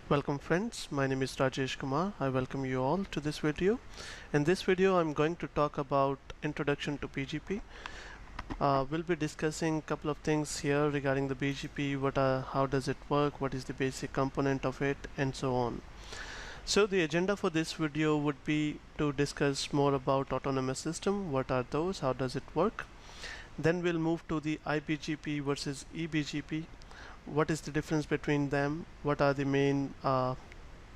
Welcome friends, my name is Rajesh Kumar. I welcome you all to this video. In this video I'm going to talk about introduction to BGP. We'll be discussing a couple of things here regarding the BGP, how does it work, what is the basic component of it, and so on. So the agenda for this video would be to discuss more about autonomous system, what are those, how does it work. Then we'll move to the IBGP versus eBGP. What is the difference between them? What are the main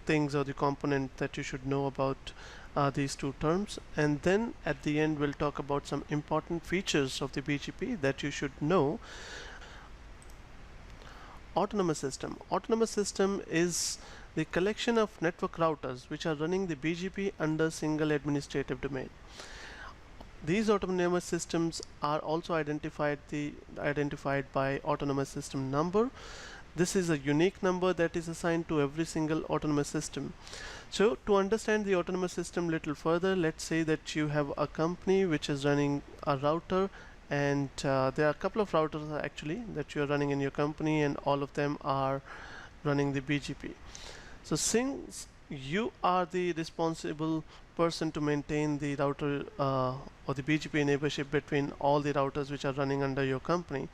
things or the component that you should know about these two terms? And then at the end we'll talk about some important features of the BGP that you should know. Autonomous system. Autonomous system is the collection of network routers which are running the BGP under single administrative domain. These autonomous systems are also identified by autonomous system number. This is a unique number that is assigned to every single autonomous system. So to understand the autonomous system a little further, let's say that you have a company which is running a router, and there are a couple of routers actually that you are running in your company, and all of them are running the BGP. So since you are the responsible person to maintain the router or the BGP neighborship between all the routers which are running under your company,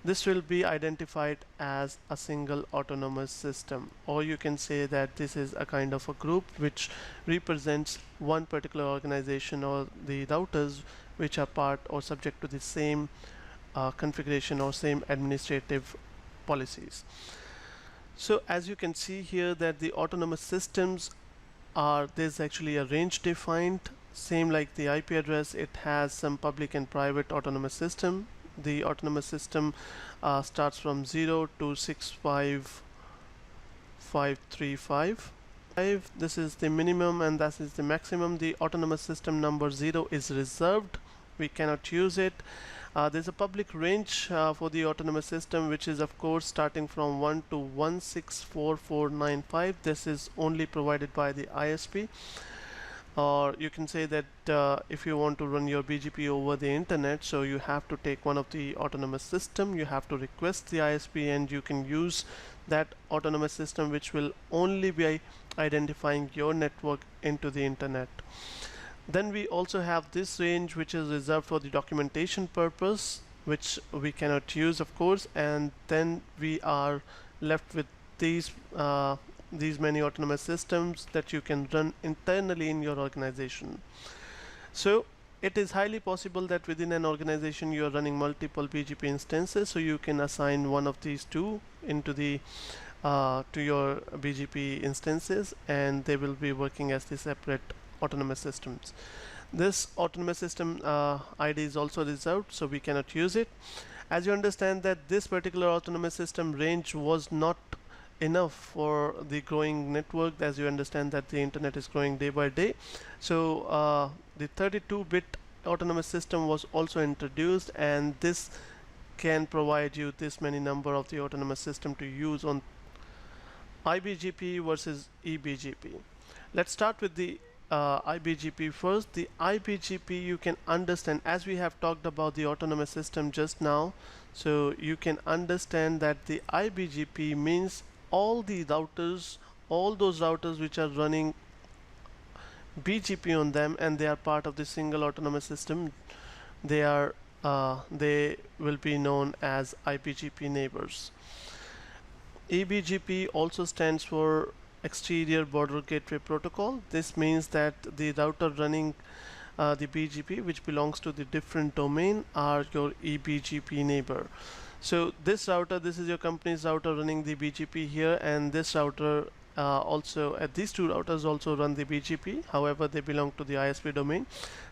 this will be identified as a single autonomous system, or you can say that this is a kind of a group which represents one particular organization or the routers which are part or subject to the same configuration or same administrative policies. So as you can see here that the autonomous systems there's actually a range defined, same like the IP address. It has some public and private autonomous system. The autonomous system starts from 0 to 65535. This is the minimum and that is the maximum. The autonomous system number 0 is reserved, we cannot use it. There's a public range for the autonomous system, which is of course starting from 1 to 164495. This is only provided by the ISP, or you can say that if you want to run your BGP over the internet, so you have to take one of the autonomous system, you have to request the ISP, and you can use that autonomous system which will only be identifying your network into the internet. Then we also have this range which is reserved for the documentation purpose, which we cannot use of course, and then we are left with these many autonomous systems that you can run internally in your organization. So it is highly possible that within an organization you are running multiple BGP instances, so you can assign one of these two into the to your BGP instances, and they will be working as the separate autonomous systems. This autonomous system ID is also reserved, so we cannot use it. As you understand that this particular autonomous system range was not enough for the growing network, as you understand that the internet is growing day by day. So the 32-bit autonomous system was also introduced, and this can provide you this many number of the autonomous system to use on IBGP versus eBGP. Let's start with the IBGP first. The IBGP, you can understand, as we have talked about the autonomous system just now, so you can understand that the IBGP means all the routers, all those routers which are running BGP on them and they are part of the single autonomous system, they will be known as IBGP neighbors. eBGP also stands for Exterior Border Gateway Protocol. This means that the router running the BGP which belongs to the different domain are your eBGP neighbor. So this router, this is your company's router running the BGP here, and this router these two routers also run the BGP, however they belong to the ISP domain.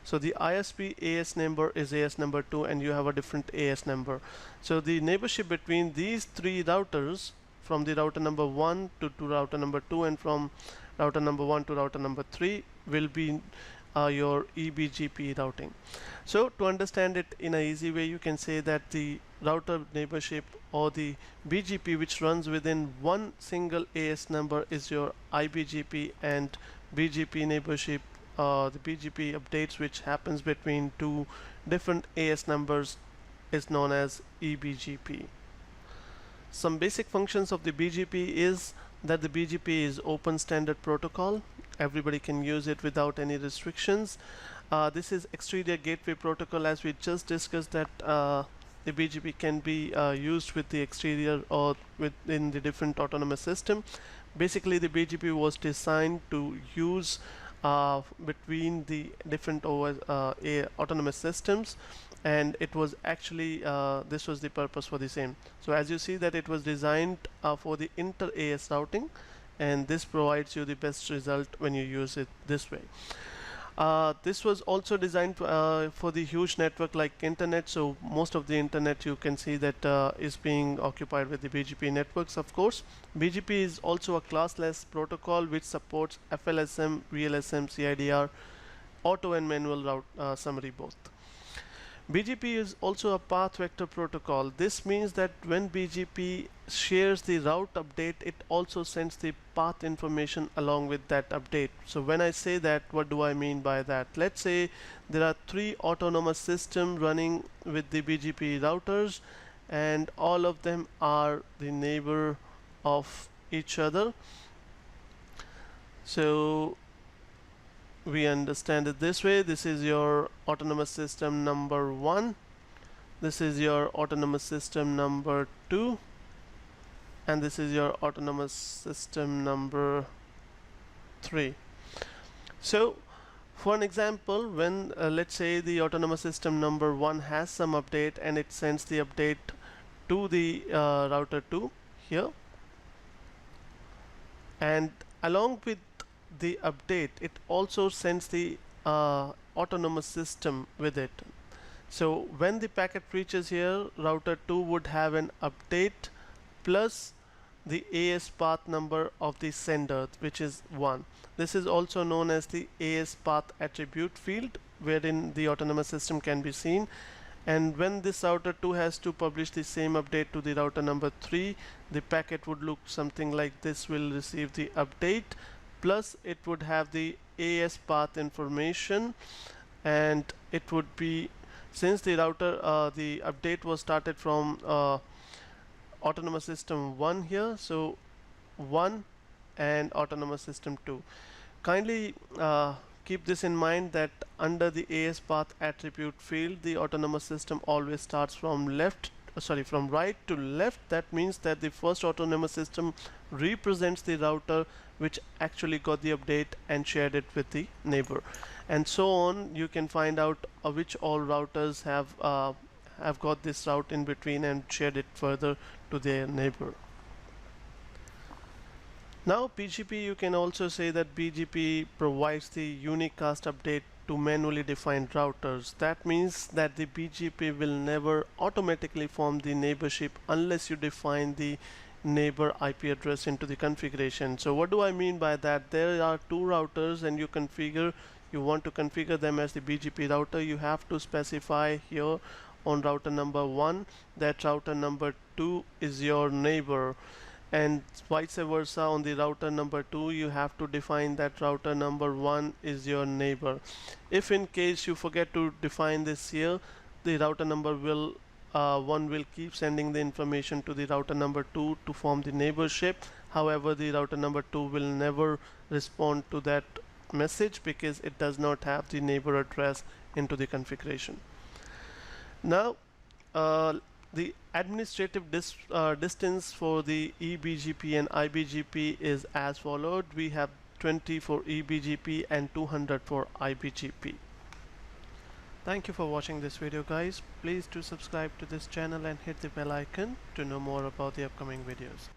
So the ISP AS number is AS number 2 and you have a different AS number. So the neighborship between these three routers, from the router number 1 to router number 2 and from router number 1 to router number 3, will be your eBGP routing. So to understand it in an easy way, you can say that the router neighborship or the BGP which runs within one single AS number is your IBGP, and BGP neighborship, the BGP updates which happens between two different AS numbers, is known as eBGP. Some basic functions of the BGP is that the BGP is open standard protocol. Everybody can use it without any restrictions. This is Exterior Gateway Protocol, as we just discussed that the BGP can be used with the exterior or within the different autonomous system. Basically, the BGP was designed to use between the different autonomous systems, and it was actually this was the purpose for the same. So as you see that it was designed for the inter-AS routing, and this provides you the best result when you use it this way. This was also designed for the huge network like internet. So most of the internet you can see that is being occupied with the BGP networks. Of course, BGP is also a classless protocol which supports FLSM, VLSM, CIDR, auto and manual route summary both. BGP is also a path vector protocol. This means that when BGP shares the route update, it also sends the path information along with that update. So when I say that, what do I mean by that? Let's say there are 3 autonomous systems running with the BGP routers, and all of them are the neighbor of each other. So we understand it this way. This is your autonomous system number 1, this is your autonomous system number 2, and this is your autonomous system number 3. So for an example, when let's say the autonomous system number 1 has some update and it sends the update to the router 2 here, and along with the update it also sends the autonomous system with it. So when the packet reaches here, router 2 would have an update plus the AS path number of the sender, which is 1. This is also known as the AS path attribute field, wherein the autonomous system can be seen. And when this router 2 has to publish the same update to the router number 3, the packet would look something like this, will receive the update plus it would have the AS path information, and it would be, since the router the update was started from autonomous system 1 here, so 1 and autonomous system 2. Kindly keep this in mind that under the AS path attribute field, the autonomous system always starts from from right to left. That means that the first autonomous system represents the router which actually got the update and shared it with the neighbor, and so on. You can find out which all routers have got this route in between and shared it further to their neighbor. Now BGP, you can also say that BGP provides the unicast update to manually defined routers. That means that the BGP will never automatically form the neighborship unless you define the neighbor IP address into the configuration. So what do I mean by that? There are 2 routers and you want to configure them as the BGP router. You have to specify here on router number 1 that router number 2 is your neighbor, and vice versa on the router number 2 you have to define that router number 1 is your neighbor. If in case you forget to define this here, the router number 1 will keep sending the information to the router number 2 to form the neighborship. However, the router number 2 will never respond to that message because it does not have the neighbor address into the configuration. Now the administrative distance for the eBGP and iBGP is as followed. We have 20 for eBGP and 200 for iBGP. Thank you for watching this video, guys. Please do subscribe to this channel and hit the bell icon to know more about the upcoming videos.